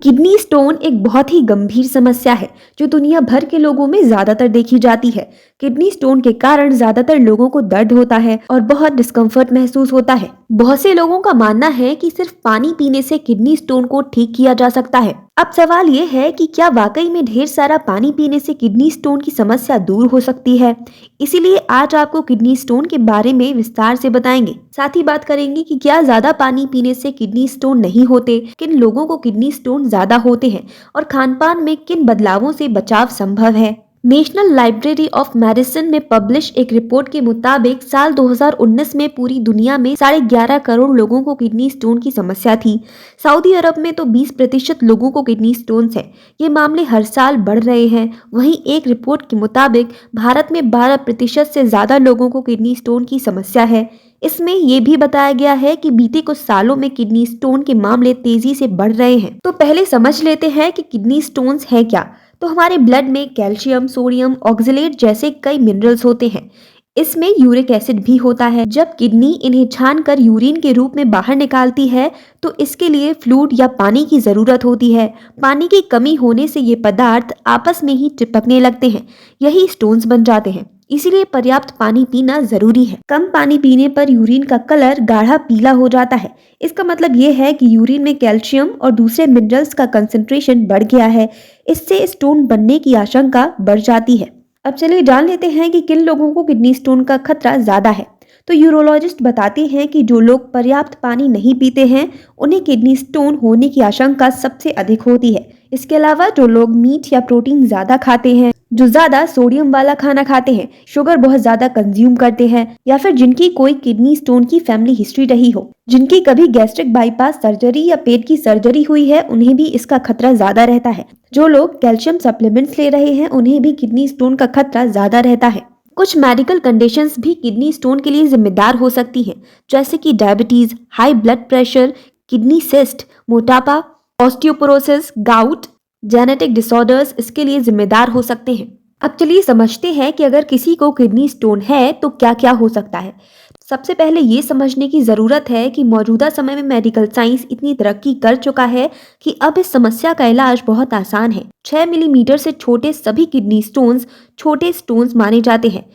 Kidney stone एक बहुत ही गंभीर समस्या है जो दुनिया भर के लोगों में ज्यादातर देखी जाती है। किडनी स्टोन के कारण ज्यादातर लोगों को दर्द होता है और बहुत डिस्कम्फर्ट महसूस होता है। बहुत से लोगों का मानना है कि सिर्फ पानी पीने से किडनी स्टोन को ठीक किया जा सकता है। अब सवाल ये है कि क्या वाकई में ढेर सारा पानी पीने से किडनी स्टोन की समस्या दूर हो सकती है। इसीलिए आज आपको किडनी स्टोन के बारे में विस्तार से बताएंगे। साथ ही बात करेंगे कि क्या ज्यादा पानी पीने से किडनी स्टोन नहीं होते, किन लोगों को किडनी स्टोन ज्यादा होते हैं और खानपान में किन बदलावों से बचाव संभव है। नेशनल लाइब्रेरी ऑफ मेडिसिन में पब्लिश एक रिपोर्ट के मुताबिक साल 2019 में पूरी दुनिया में 11.5 करोड़ लोगों को किडनी स्टोन की समस्या थी। सऊदी अरब में तो 20% लोगों को किडनी स्टोन्स है। ये मामले हर साल बढ़ रहे हैं। वहीं एक रिपोर्ट के मुताबिक भारत में 12% से ज्यादा लोगों को किडनी स्टोन की समस्या है। इसमें यह भी बताया गया है कि बीते कुछ सालों में किडनी स्टोन के मामले तेजी से बढ़ रहे हैं। तो पहले समझ लेते हैं कि किडनी स्टोन्स है क्या। तो हमारे ब्लड में कैल्शियम, सोडियम, ऑक्सलेट जैसे कई मिनरल्स होते हैं। इसमें यूरिक एसिड भी होता है। जब किडनी इन्हें छानकर यूरिन के रूप में बाहर निकालती है तो इसके लिए फ्लूइड या पानी की जरूरत होती है। पानी की कमी होने से ये पदार्थ आपस में ही चिपकने लगते हैं, यही स्टोन्स बन जाते हैं। इसीलिए पर्याप्त पानी पीना जरूरी है। कम पानी पीने पर यूरिन का कलर गाढ़ा पीला हो जाता है। इसका मतलब ये है कि यूरिन में कैल्शियम और दूसरे मिनरल्स का कंसंट्रेशन बढ़ गया है। इससे स्टोन बनने की आशंका बढ़ जाती है। अब चलिए जान लेते हैं कि किन लोगों को किडनी स्टोन का खतरा ज्यादा है। तो यूरोलॉजिस्ट बताते हैं कि जो लोग पर्याप्त पानी नहीं पीते हैं उन्हें किडनी स्टोन होने की आशंका सबसे अधिक होती है। इसके अलावा जो लोग मीट या प्रोटीन ज्यादा खाते हैं, जो ज्यादा सोडियम वाला खाना खाते हैं, शुगर बहुत ज्यादा कंज्यूम करते हैं, या फिर जिनकी कोई किडनी स्टोन की फैमिली हिस्ट्री रही हो, जिनकी कभी गैस्ट्रिक बाईपास सर्जरी या पेट की सर्जरी हुई है, उन्हें भी इसका खतरा ज्यादा रहता है। जो लोग कैल्शियम सप्लीमेंट्स ले रहे हैं उन्हें भी किडनी स्टोन का खतरा ज्यादा रहता है। कुछ मेडिकल कंडीशंस भी किडनी स्टोन के लिए जिम्मेदार हो सकती हैं, जैसे कि diabetes, high blood pressure, kidney cyst, मोटापा, ऑस्टियोपोरोसिस, गाउट, जेनेटिक डिसऑर्डर्स इसके लिए जिम्मेदार हो सकते हैं। अब चलिए समझते हैं कि अगर किसी को किडनी स्टोन है तो क्या क्या हो सकता है। सबसे पहले ये समझने की जरूरत है कि मौजूदा समय में मेडिकल साइंस इतनी तरक्की कर चुका है कि अब इस समस्या का इलाज बहुत आसान है। 6 मिलीमीटर से छोटे सभी किडनी स्टोन्स छोटे स्टोन्स माने जाते हैं।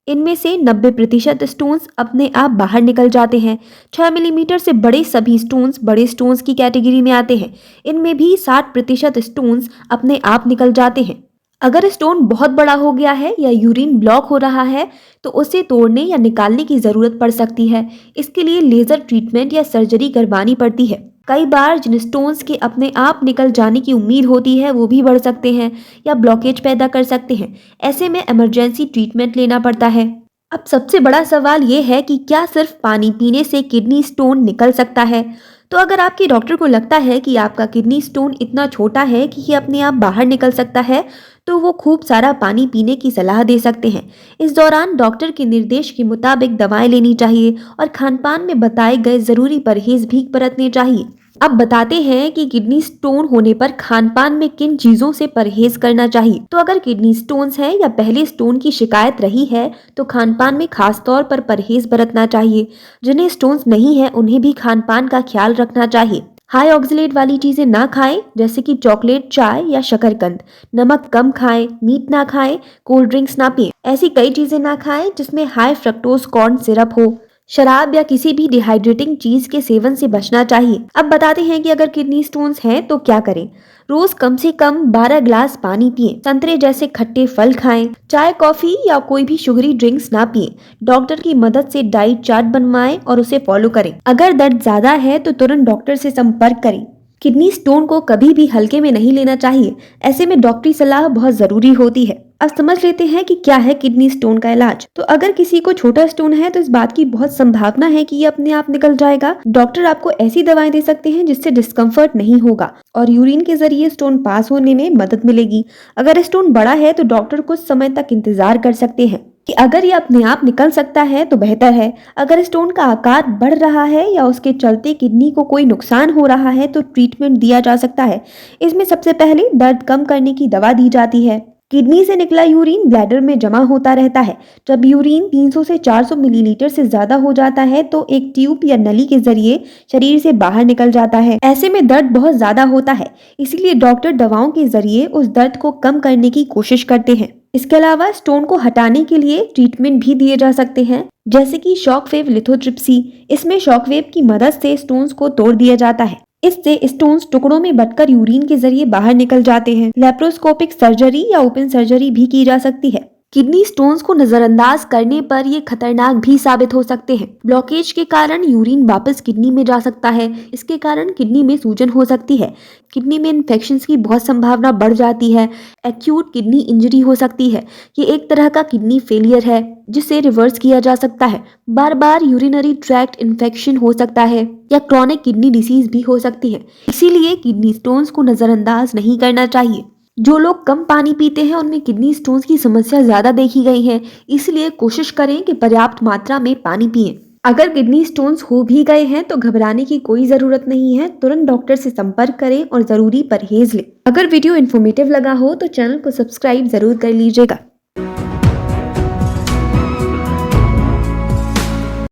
इनमें से 90% स्टोन्स अपने आप बाहर निकल जाते हैं। 6 मिलीमीटर से बड़े सभी स्टोन्स बड़े स्टोन्स की कैटेगरी में आते हैं। इनमें भी 60% स्टोन्स अपने आप निकल जाते हैं। अगर स्टोन बहुत बड़ा हो गया है या यूरिन ब्लॉक हो रहा है तो उसे तोड़ने या निकालने की जरूरत पड़ सकती है। इसके लिए लेजर ट्रीटमेंट या सर्जरी करवानी पड़ती है। कई बार जिन स्टोन्स के अपने आप निकल जाने की उम्मीद होती है वो भी बढ़ सकते हैं या ब्लॉकेज पैदा कर सकते हैं। ऐसे में इमरजेंसी ट्रीटमेंट लेना पड़ता है। अब सबसे बड़ा सवाल ये है कि क्या सिर्फ पानी पीने से किडनी स्टोन निकल सकता है। तो अगर आपके डॉक्टर को लगता है कि आपका किडनी स्टोन इतना छोटा है कि ये अपने आप बाहर निकल सकता है तो वो खूब सारा पानी पीने की सलाह दे सकते हैं। इस दौरान डॉक्टर के निर्देश के मुताबिक दवाएं लेनी चाहिए और खानपान में बताए गए जरूरी परहेज भी बरतने चाहिए। अब बताते हैं कि किडनी स्टोन होने पर खानपान में किन चीजों से परहेज करना चाहिए। तो अगर किडनी स्टोन्स है या पहले स्टोन की शिकायत रही है तो खानपान में खास तौर पर परहेज बरतना चाहिए। जिन्हें स्टोन्स नहीं है उन्हें भी खानपान का ख्याल रखना चाहिए। हाई ऑक्सलेट वाली चीजें ना खाएं, जैसे कि चॉकलेट, चाय या शकरकंद। नमक कम खाएं, मीट ना खाएं, कोल्ड ड्रिंक्स ना पिएं। ऐसी कई चीजें ना खाएं जिसमें हाई फ्रक्टोज कॉर्न सिरप हो। शराब या किसी भी डिहाइड्रेटिंग चीज के सेवन से बचना चाहिए। अब बताते हैं कि अगर किडनी स्टोन्स हैं तो क्या करें। रोज कम से कम 12 ग्लास पानी पिएं। संतरे जैसे खट्टे फल खाएं। चाय, कॉफी या कोई भी शुगरी ड्रिंक्स ना पिएं। डॉक्टर की मदद से डाइट चार्ट बनवाएं और उसे फॉलो करें। अगर दर्द ज्यादा है तो तुरंत डॉक्टर से संपर्क करें। किडनी स्टोन को कभी भी हल्के में नहीं लेना चाहिए। ऐसे में डॉक्टरी सलाह बहुत जरूरी होती है। अब समझ लेते हैं कि क्या है किडनी स्टोन का इलाज। तो अगर किसी को छोटा स्टोन है तो इस बात की बहुत संभावना है कि ये अपने आप निकल जाएगा। डॉक्टर आपको ऐसी दवाएं दे सकते हैं जिससे डिस्कम्फर्ट नहीं होगा और यूरिन के जरिए स्टोन पास होने में मदद मिलेगी। अगर स्टोन बड़ा है तो डॉक्टर कुछ समय तक इंतजार कर सकते हैं कि अगर ये अपने आप निकल सकता है तो बेहतर है। अगर स्टोन का आकार बढ़ रहा है या उसके चलते किडनी को कोई नुकसान हो रहा है तो ट्रीटमेंट दिया जा सकता है। इसमें सबसे पहले दर्द कम करने की दवा दी जाती है। किडनी से निकला यूरिन ब्लैडर में जमा होता रहता है। जब यूरिन 300 से 400 मिलीलीटर से ज्यादा हो जाता है तो एक ट्यूब या नली के जरिए शरीर से बाहर निकल जाता है। ऐसे में दर्द बहुत ज्यादा होता है, इसीलिए डॉक्टर दवाओं के जरिए उस दर्द को कम करने की कोशिश करते हैं। इसके अलावा स्टोन को हटाने के लिए ट्रीटमेंट भी दिए जा सकते हैं, जैसे कि शॉक वेव लिथोट्रिप्सी। इसमें शॉक वेव की मदद से स्टोन्स को तोड़ दिया जाता है। इससे स्टोन्स टुकड़ों में बंटकर यूरिन के जरिए बाहर निकल जाते हैं। लेप्रोस्कोपिक सर्जरी या ओपन सर्जरी भी की जा सकती है। किडनी स्टोन्स को नजरअंदाज करने पर ये खतरनाक भी साबित हो सकते हैं। ब्लॉकेज के कारण यूरिन वापस किडनी में जा सकता है। इसके कारण किडनी में सूजन हो सकती है। किडनी में इन्फेक्शंस की बहुत संभावना बढ़ जाती है। एक्यूट किडनी इंजरी हो सकती है। ये एक तरह का किडनी फेलियर है जिसे रिवर्स किया जा सकता है। बार बार यूरिनरी ट्रैक्ट इन्फेक्शन हो सकता है या क्रॉनिक किडनी डिसीज भी हो सकती है। इसीलिए किडनी स्टोन्स को नजरअंदाज नहीं करना चाहिए। जो लोग कम पानी पीते हैं उनमें किडनी स्टोन्स की समस्या ज्यादा देखी गई है, इसलिए कोशिश करें कि पर्याप्त मात्रा में पानी पिएं। अगर किडनी स्टोन्स हो भी गए हैं तो घबराने की कोई जरूरत नहीं है। तुरंत डॉक्टर से संपर्क करें और जरूरी परहेज लें। अगर वीडियो इन्फॉर्मेटिव लगा हो तो चैनल को सब्सक्राइब जरूर कर लीजिएगा।